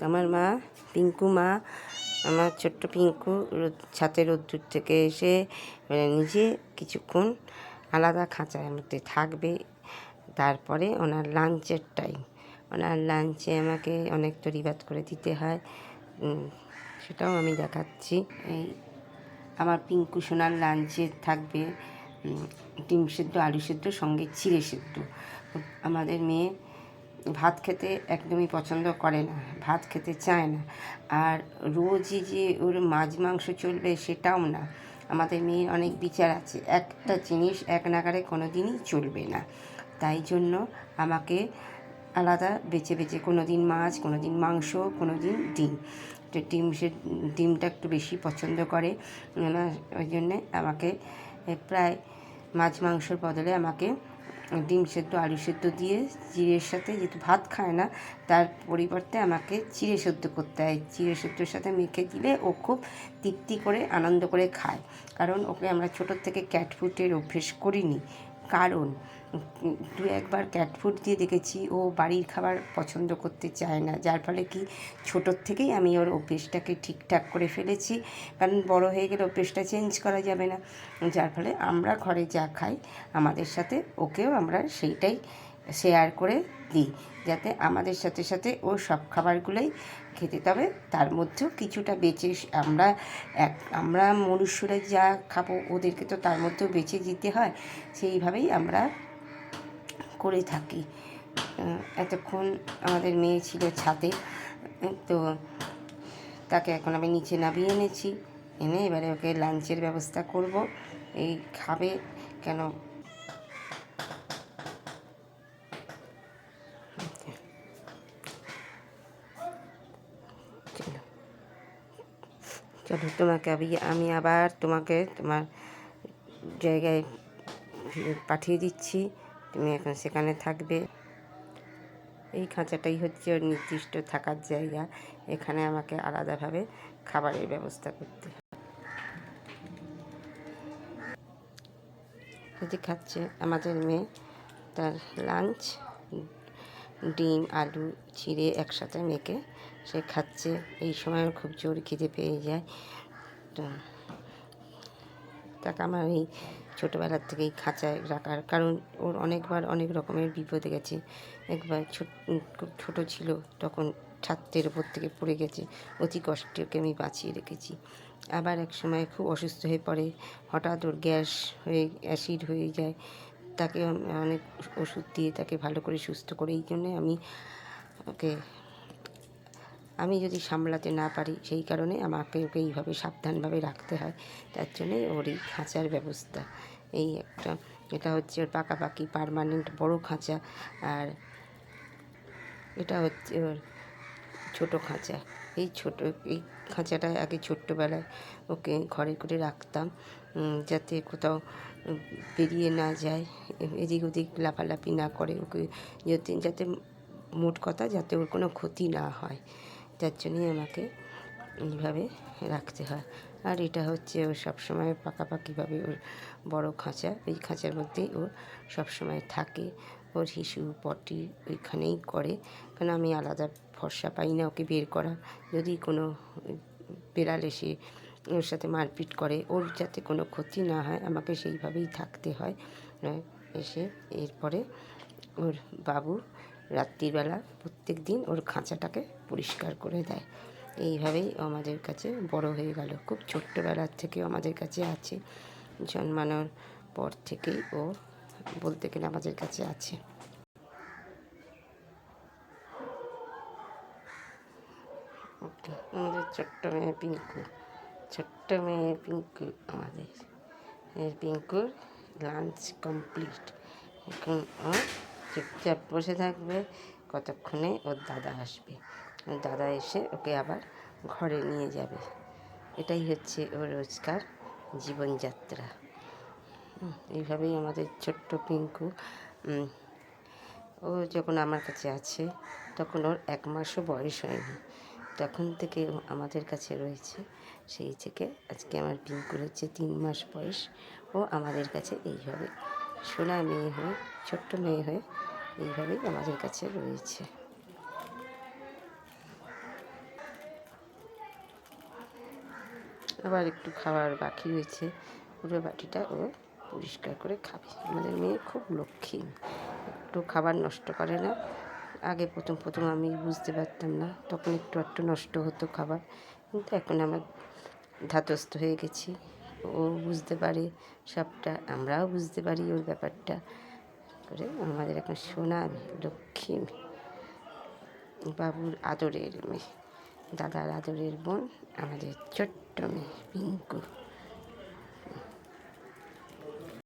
আমার মা, পিঙ্কু মা, আমার ছোট্ট পিঙ্কু ছাতের রোদ্দুর থেকে এসে নিজে কিছুক্ষণ আলাদা খাঁচার মধ্যে থাকবে। তারপরে ওনার লাঞ্চের টাইম, ওনার লাঞ্চে আমাকে অনেক তরিবাত করে দিতে হয়, সেটাও আমি দেখাচ্ছি। এই আমার পিঙ্কু সোনার লাঞ্চে থাকবে ডিম সেদ্ধ, আলু সেদ্ধ, সঙ্গে চিড়ে সেদ্ধ। আমাদের মেয়ে ভাত খেতে একদমই পছন্দ করে না, ভাত খেতে চায় না। আর রোজই যে ওর মাছ মাংস চলবে সেটাও না। আমাদের মেয়ের অনেক বিচার আছে, একটা জিনিস এক নাগারে কোনো দিনই চলবে না। তাই জন্য আমাকে আলাদা বেছে বেছে কোনো দিন মাছ, কোনো দিন মাংস, কোনো দিন ডিম। তো ডিমটা একটু বেশি পছন্দ করে না, ওই জন্যে আমাকে প্রায় মাছ মাংসর বদলে আমাকে ডিম সেদ্ধ, আলু সেদ্ধ দিয়ে চিড়ের সাথে, যেহেতু ভাত খায় না তার পরিবর্তে আমাকে চিড়ে সেদ্ধ করতে হয়। চিড়ে সেদ্ধর সাথে মেখে দিলে ও খুব তৃপ্তি করে আনন্দ করে খায়। কারণ ওকে আমরা ছোটোর থেকে ক্যাট ফুডের অভ্যেস করিনি, কারণ দু একবার ক্যাট ফুড দিয়ে দেখেছি ও বাড়ির খাবার পছন্দ করতে চায় না, যার ফলে কি ছোটোর থেকেই আমি ওর অভ্যেসটাকে ঠিকঠাক করে ফেলেছি। কারণ বড় হয়ে গেলে অভ্যেসটা চেঞ্জ করা যাবে না, যার ফলে আমরা ঘরে যা খাই আমাদের সাথে ওকেও আমরা সেইটাই শেয়ার করে দিই, যাতে আমাদের সাথে সাথে ও সব খাবারগুলোই খেতে। তবে তার মধ্যেও কিছুটা বেঁচে আমরা মনুষ্যরা যা খাবো ওদেরকে তো তার মধ্যেও বেঁচে দিতে হয়, সেইভাবেই আমরা করে থাকি। এতক্ষণ আমাদের মেয়ে ছিল ছাদে, তো তাকে এখন আমি নিচে নামিয়ে এনেছি, এনে এবারে ওকে লাঞ্চের ব্যবস্থা করব। এই খাবে কেন, চলো তোমাকে আমি আবার তোমাকে তোমার জায়গায় পাঠিয়ে দিচ্ছি, তুমি এখন সেখানে থাকবে। এই খাঁচাটাই হচ্ছে ওর নির্দিষ্ট থাকার জায়গা, এখানে আমাকে আলাদাভাবে খাবারের ব্যবস্থা করতে হয়। যদি খাচ্ছে আমাদের মেয়ে, তার লাঞ্চ ডিম আলু চিড়ে একসাথে মেখে সে খাচ্ছে। এই সময় ওর খুব জোর খিদে পেয়ে যায়, তো তাকে আমার এই ছোটোবেলার থেকেই খাঁচায় রাখার কারণ ওর অনেকবার অনেক রকমের বিপদে গেছে। একবার খুব ছোটো ছিল তখন ছাদের উপর থেকে পড়ে গেছে, অতি কষ্টে ওকে আমি বাঁচিয়ে রেখেছি। আবার এক সময় খুব অসুস্থ হয়ে পড়ে, হঠাৎ ওর গ্যাস হয়ে অ্যাসিড হয়ে যায়, তাকে অনেক ওষুধ দিয়ে তাকে ভালো করে সুস্থ করে। এই জন্যে আমি যদি সামলাতে না পারি, সেই কারণে আমাকে ওকে এইভাবে সাবধানভাবে রাখতে হয়। তার জন্যে ওর এই খাঁচার ব্যবস্থা। এটা হচ্ছে ওর পাকাপাকি পার্মানেন্ট বড় খাঁচা, আর এটা হচ্ছে ওর ছোটো খাঁচা। এই খাঁচাটা আগে ছোট্টবেলায় ওকে ঘরে করে রাখতাম, যাতে কোথাও বেরিয়ে না যায়, এদিক ওদিক লাফালাফি না করে, ওকে যাতে মোট কথা যাতে ওর কোনো ক্ষতি না হয়, যার জন্যই আমাকে এইভাবে রাখতে হয়। আর এটা হচ্ছে ওর সবসময় পাকাপাকিভাবে ওর বড় খাঁচা, এই খাঁচার মধ্যেই ও সবসময় থাকে। ওর হিসু পটি ওইখানেই করে, কারণ আমি আলাদা ভরসা পাই না ওকে বের করা। যদি কোনো বেড়াল এসে ওর সাথে মারপিট করে, ওর যাতে কোনো ক্ষতি না হয়, আমাকে সেইভাবেই থাকতে হয়। এসে এরপরে ওর বাবু রাত্রিবেলা প্রত্যেক দিন ওর খাঁচাটাকে পরিষ্কার করে দেয়। এইভাবেই আমাদের কাছে বড় হয়ে গেল, খুব ছোট্টবেলার থেকেও আমাদের কাছে আছে, জন্মানোর পর থেকেই ও বলতে গেলে আমাদের কাছে আছে। আমাদের ছোট্ট মেয়ে পিঙ্কু আমাদের পিঙ্কুর লাঞ্চ কমপ্লিট। এখন ও চুপচাপ বসে থাকবে, কতক্ষণে ওর দাদা আসবে, ওর দাদা এসে ওকে আবার ঘরে নিয়ে যাবে। এটাই হচ্ছে ওর রোজকার জীবনযাত্রা। এইভাবেই আমাদের ছোট্ট পিঙ্কু। ও যখন আমার কাছে আছে তখন ওর 1 মাসও বয়স হয়নি, তখন থেকে ও আমাদের কাছে রয়েছে। সেই থেকে আজকে আমার পিঙ্কুর হচ্ছে 3 মাস বয়স। ও আমাদের কাছে এইভাবে সোনা মেয়ে হয়ে, ছোট্ট মেয়ে হয়ে এইভাবেই আমাদের কাছে রয়েছে। আবার একটু খাবার বাকি হয়েছে, পুরো বাটিটা ও পরিষ্কার করে খাবে। আমাদের মেয়ে খুব লক্ষ্মী, একটু খাবার নষ্ট করে না। আগে প্রথম প্রথম আমি বুঝতে পারতাম না, তখন একটু একটু নষ্ট হতো খাবার, কিন্তু এখন আমার ধাতস্থ হয়ে গেছি। ও বুঝতে পারে সবটা, আমরাও বুঝতে পারি ওর ব্যাপারটা করে। আমাদের এখন সোনা লক্ষ্মী বাবুর আদরের মেয়ে, দাদার আদরের বোন, আমাদের ছোট্ট মেয়ে পিঙ্কু।